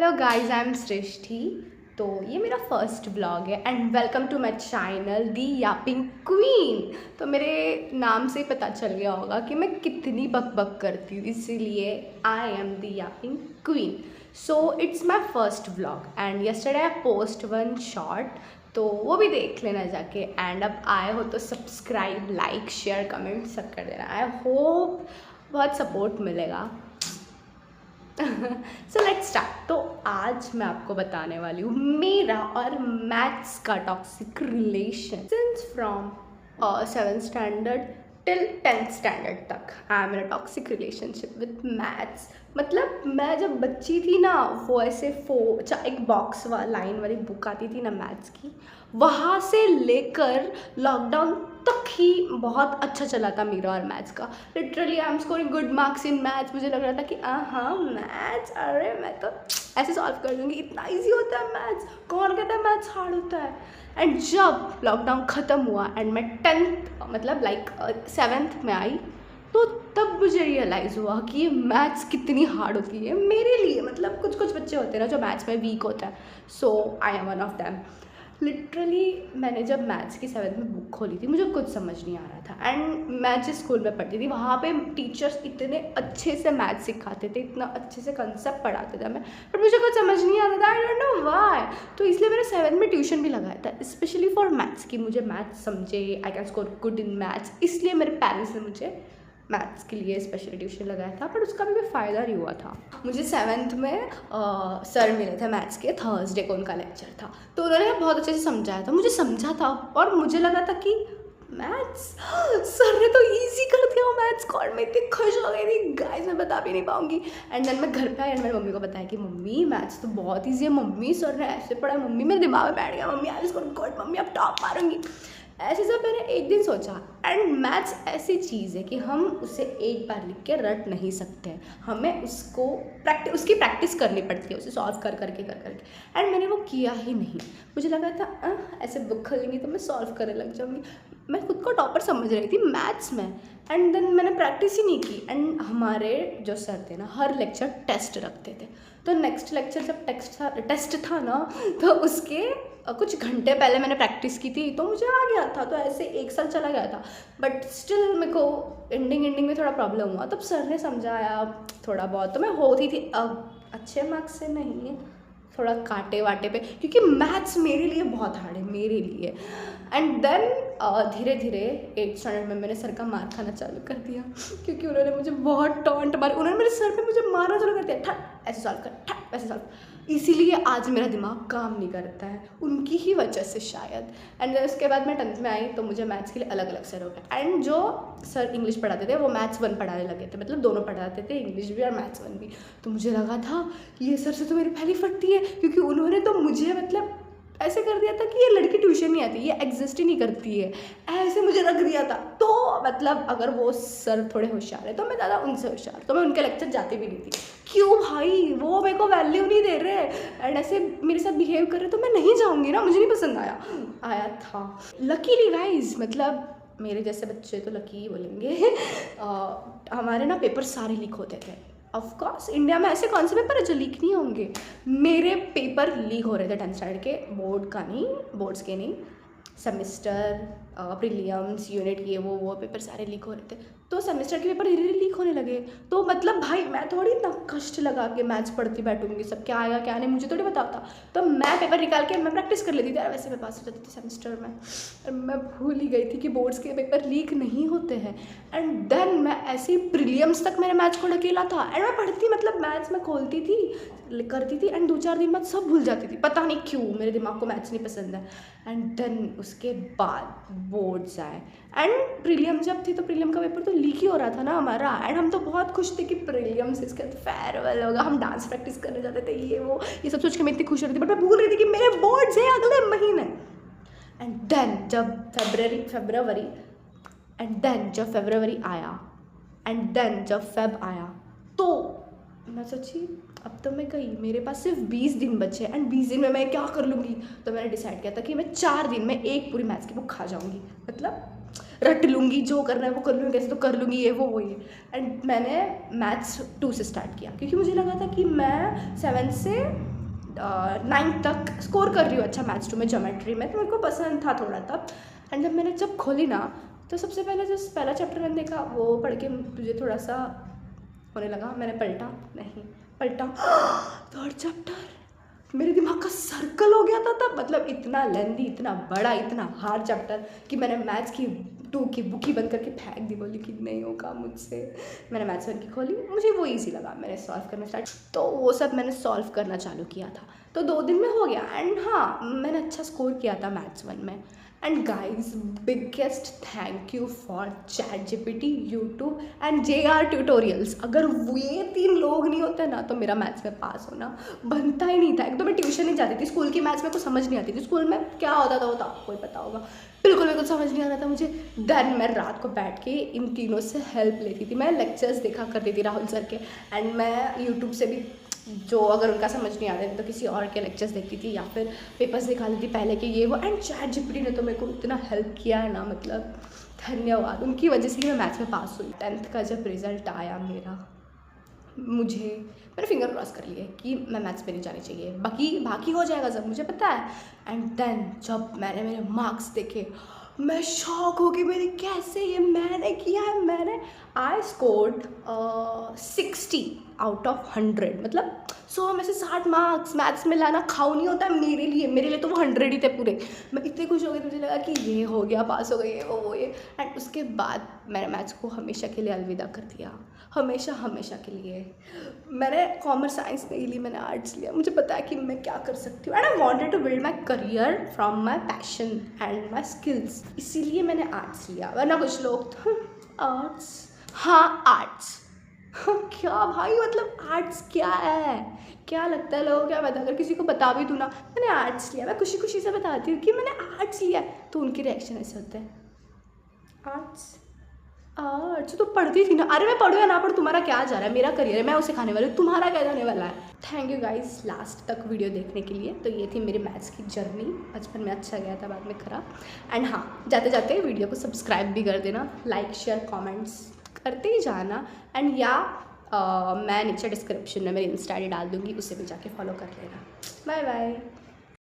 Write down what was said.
Hello guys, I am Srishti. तो ये मेरा फर्स्ट ब्लॉग है and welcome to my channel the yapping queen. तो मेरे नाम से ही पता चल गया होगा कि मैं कितनी बक करती हूँ, इसीलिए I am the yapping queen. So it's my first blog and yesterday I post one short, तो वो भी देख लेना जाके। एंड अब आए हो तो सब्सक्राइब, लाइक, शेयर, कमेंट सब कर देना। आई होप बहुत सपोर्ट मिलेगा। So let's start. तो आज मैं आपको बताने वाली हूँ मेरा और मैथ्स का toxic relation since from 7th standard till 10th standard तक। I am in a toxic relationship with maths. मतलब मैं जब बच्ची थी ना, वो ऐसे एक बॉक्स लाइन वाली बुक आती थी ना मैथ्स की, वहाँ से लेकर लॉकडाउन तक ही बहुत अच्छा चला था मेरा और मैथ्स का। Literally I am scoring good marks in maths. मुझे लग रहा था कि हाँ मैथ्स, अरे मैं तो ऐसे सॉल्व कर दूँगी, इतना इजी होता है मैथ्स, कौन कहता है मैथ्स हार्ड होता है। एंड जब लॉकडाउन ख़त्म हुआ एंड मैं 10th मतलब लाइक 7th में आई, तो तब मुझे रियलाइज़ हुआ कि ये मैथ्स कितनी हार्ड होती है मेरे लिए। मतलब कुछ कुछ बच्चे होते हैं ना जो मैथ्स में वीक होता है, so I am one of them. Literally मैंने जब मैथ्स की 7th में बुक खोली थी, मुझे कुछ समझ नहीं आ रहा था। एंड मैं जिस स्कूल में पढ़ती थी वहाँ पे टीचर्स इतने अच्छे से मैथ्स सिखाते थे, इतना अच्छे से कंसेप्ट पढ़ाते थे हमें, बट मुझे कुछ समझ नहीं आता था। I don't know why. तो इसलिए मैंने 7th में ट्यूशन भी लगाया था स्पेशली फॉर मैथ्स, कि मुझे मैथ्स समझे, I can score good in maths. इसलिए मेरे पेरेंट्स ने मुझे मैथ्स के लिए स्पेशल ट्यूशन लगाया था, पर उसका भी कोई फ़ायदा नहीं हुआ था। मुझे 7th में सर मिले थे मैथ्स के, थर्सडे को उनका लेक्चर था, तो उन्होंने बहुत अच्छे से समझाया था, मुझे समझा था और मुझे लगा था कि मैथ्स सर ने तो इजी कर दिया मैथ्स को, और मैं इतनी खुश हो गई थी गाइस, मैं बता भी नहीं पाऊंगी। एंड देन मैं घर पे आई एंड मैंने मम्मी को बताया कि मम्मी मैथ्स तो बहुत ईजी है, मम्मी सर ने ऐसे पढ़ा, मम्मी मेरे दिमाग में बैठ गया, mummy I score good, mummy अब टॉप मारूंगी। ऐसे सब मैंने एक दिन सोचा। एंड मैथ्स ऐसी चीज़ है कि हम उसे एक बार लिख के रट नहीं सकते, हमें उसको उसकी प्रैक्टिस करनी पड़ती है, उसे सॉल्व कर करके एंड मैंने वो किया ही नहीं। मुझे लगा था ऐसे बुक खोलेंगी तो मैं सॉल्व करने लग जाऊँगी। मैं खुद को टॉपर समझ रही थी मैथ्स में, एंड देन मैंने प्रैक्टिस ही नहीं की। एंड हमारे जो सर थे ना, हर लेक्चर टेस्ट रखते थे, तो नेक्स्ट लेक्चर जब टेस्ट था ना, तो उसके कुछ घंटे पहले मैंने प्रैक्टिस की थी, तो मुझे आ गया था। तो ऐसे एक साल चला गया था, बट स्टिल मेरे को एंडिंग में थोड़ा प्रॉब्लम हुआ। तब सर ने समझाया थोड़ा बहुत, तो मैं होती थी। अब अच्छे मार्क्स से नहीं, थोड़ा कांटे वाटे पे, क्योंकि मैथ्स मेरे लिए बहुत हार्ड है, मेरे लिए। एंड देन धीरे धीरे 8th स्टैंडर्ड में मैंने सर का मार खाना चालू कर दिया, क्योंकि उन्होंने मुझे बहुत टॉन्ट मारी। उन्होंने मेरे सर पे मुझे मारना चालू कर दिया, ठट ऐसे सॉल्व कर, ठट वैसे सॉल्व। इसीलिए आज मेरा दिमाग काम नहीं करता है, उनकी ही वजह से शायद। एंड उसके बाद मैं 10th में आई तो मुझे मैथ्स के लिए अलग अलग सर हो गए। एंड जो सर इंग्लिश पढ़ाते थे वो मैथ्स 1 पढ़ाने लगे थे, मतलब दोनों पढ़ाते थे, इंग्लिश भी और मैथ्स 1 भी। तो मुझे लगा था ये सर से तो मेरी पहली फटती है, क्योंकि उन्होंने तो मुझे मतलब ऐसे कर दिया था कि ये लड़की ट्यूशन नहीं आती, ये एग्जिस्ट ही नहीं करती है, ऐसे मुझे रख दिया था। तो मतलब अगर वो सर थोड़े होशियार है तो मैं ज़्यादा उनसे होशियार, तो मैं उनके लेक्चर जाती भी नहीं थी। क्यों भाई, वो मेरे को वैल्यू नहीं दे रहे एंड ऐसे मेरे साथ बिहेव कर रहे, तो मैं नहीं जाऊँगी ना, मुझे नहीं पसंद आया था। लकीली गाइज, मतलब मेरे जैसे बच्चे तो लकी ही बोलेंगे। हमारे ना पेपर सारे लीक होते थे। ऑफ कोर्स इंडिया में ऐसे कौन से पेपर है जो लीक नहीं होंगे। मेरे पेपर लीक हो रहे थे 10th स्टैंडर्ड के, बोर्ड्स के नहीं, सेमिस्टर, प्रीलिम्स, यूनिट, ये वो पेपर सारे लीक हो रहे थे। तो सेमेस्टर के पेपर धीरे धीरे लीक होने लगे। तो मतलब भाई मैं थोड़ी इतना कष्ट लगा के मैथ्स पढ़ती बैठूंगी, सब क्या आएगा क्या नहीं मुझे थोड़ी पता था। तो मैं पेपर निकाल के मैं प्रैक्टिस कर लेती थी, और वैसे मैं पास हो जाती थी सेमेस्टर में। और मैं भूल ही गई थी कि बोर्ड्स के पेपर लीक नहीं होते हैं। एंड देन मैं ऐसे ही प्रीलिम्स तक मैंने मैथ्स को ढकेला था। एंड मैं पढ़ती, मतलब मैथ्स में खोलती थी, करती थी, एंड 2-4 दिन बाद सब भूल जाती थी, पता नहीं क्यों, मेरे दिमाग को मैथ्स नहीं पसंद है। एंड देन उसके बाद बोर्ड्स आए, एंड प्रीलियम जब थी तो प्रीलियम का पेपर तो लीक ही हो रहा था ना हमारा। एंड हम तो बहुत खुश थे कि प्रीलियम से इसका फेयरवेल होगा, हम डांस प्रैक्टिस करने जाते थे, ये सब सोच के मैं इतनी खुश हो रही थी। बट मैं भूल रही थी कि मेरे बोर्ड्स हैं अगले महीने। एंड देन जब फरवरी आया, एंड देन जब फेब आया, तो मैं सोची अब तो मैं गई, मेरे पास सिर्फ 20 दिन बचे, एंड 20 दिन में मैं क्या कर लूँगी। तो मैंने डिसाइड किया था कि मैं 4 दिन में एक पूरी मैथ्स की बुक खा जाऊँगी, मतलब रट लूँगी, जो करना है वो कर लूँगी, कैसे तो कर लूँगी, ये वो ये। एंड मैंने मैथ्स 2 से स्टार्ट किया, क्योंकि मुझे लगा था कि मैं 7th से 9th तक स्कोर कर रही हूँ अच्छा मैथ्स 2 में, ज्योमेट्री में, तो मेरे को पसंद था थोड़ा तब। एंड जब खोली ना, तो सबसे पहले जो पहला चैप्टर मैंने देखा वो पढ़ के मुझे थोड़ा सा होने लगा। मैंने पलटा थर्ड चैप्टर, मेरे दिमाग का सर्कल हो गया था तब। मतलब इतना लेंदी, इतना बड़ा, इतना हार्ड चैप्टर कि मैंने मैथ्स की 2 की बुक ही बंद करके फेंक दी, बोली कि नहीं होगा मुझसे। मैंने मैथ्स 1 की खोली, मुझे वो ईजी लगा, मैंने सॉल्व करना स्टार्ट, तो वो सब मैंने सॉल्व करना चालू किया था, तो 2 दिन में हो गया। एंड हाँ, मैंने अच्छा स्कोर किया था मैथ्स 1 में। And guys, biggest thank you for ChatGPT, YouTube and JR tutorials. अगर वो ये 3 लोग नहीं होते ना, तो मेरा मैथ्स में पास होना बनता ही नहीं था। एक तो मैं ट्यूशन नहीं जाती थी, स्कूल की मैथ्स में कुछ समझ नहीं आती थी, स्कूल में क्या होता था वो तो आपको ही पता होगा, बिल्कुल भी कुछ समझ नहीं आ रहा था मुझे। देन मैं रात को बैठ के इन तीनों से हेल्प लेती थी, मैं लेक्चर्स देखा करती थी राहुल सर के, एंड मैं यूट्यूब से भी जो अगर उनका समझ नहीं आ रहा था तो किसी और के लेक्चर्स देखती थी, या फिर पेपर्स दिखा लेती पहले के ये वो। एंड ChatGPT ने तो मेरे को इतना हेल्प किया है ना, मतलब धन्यवाद, उनकी वजह से ही मैं मैथ्स में पास हुई। 10th का जब रिज़ल्ट आया मेरा, मैंने फिंगर क्रॉस कर लिए कि मैं मैथ्स पे नहीं जानी चाहिए, बाकी हो जाएगा सब, मुझे पता है। एंड देन जब मैंने मेरे मार्क्स देखे, मैं शॉक हो गई, मेरे कैसे ये मैंने किया है। आई स्कोर्ड 60 आउट ऑफ 100, मतलब 100 में से 60 मार्क्स। मैथ्स में लाना खाऊ नहीं होता है मेरे लिए तो वो 100 ही थे पूरे। मैं इतनी खुश हो गई, मुझे लगा कि ये हो गया, पास हो गई, ये वो ये। एंड उसके बाद मैंने मैथ्स को हमेशा के लिए अलविदा कर दिया, हमेशा के लिए। मैंने कॉमर्स साइंस नहीं ली, मैंने आर्ट्स लिया, मुझे पता है कि मैं क्या कर सकती हूँ। And I wanted to build my career from my passion and my skills, इसीलिए मैंने आर्ट्स लिया। वरना कुछ लोग तो आर्ट्स, हाँ आर्ट्स, क्या भाई, मतलब आर्ट्स क्या है, क्या लगता है लोगों को, क्या पता। अगर किसी को बता भी दूँ ना मैंने आर्ट्स लिया, मैं खुशी खुशी से बताती हूँ कि मैंने आर्ट्स लिया है, तो उनके रिएक्शन ऐसे होते हैं, आर्ट्स तो पढ़ती थी ना। अरे मैं पढ़ूँ या ना पढ़ूँ, तुम्हारा क्या जा रहा है, मेरा करियर है, मैं उसे सिखाने वाली हूँ, तुम्हारा क्या जाने वाला है। थैंक यू गाइस लास्ट तक वीडियो देखने के लिए। तो ये थी मेरी मैथ्स की जर्नी, बचपन में अच्छा गया था, बाद में खराब। एंड हाँ, जाते जाते वीडियो को सब्सक्राइब भी कर देना, लाइक शेयर कॉमेंट्स करते ही जाना। एंड मैं नीचे डिस्क्रिप्शन में मेरी इंस्टा आईडी डाल दूँगी, उसे भी जाके फॉलो कर लेना। Bye bye.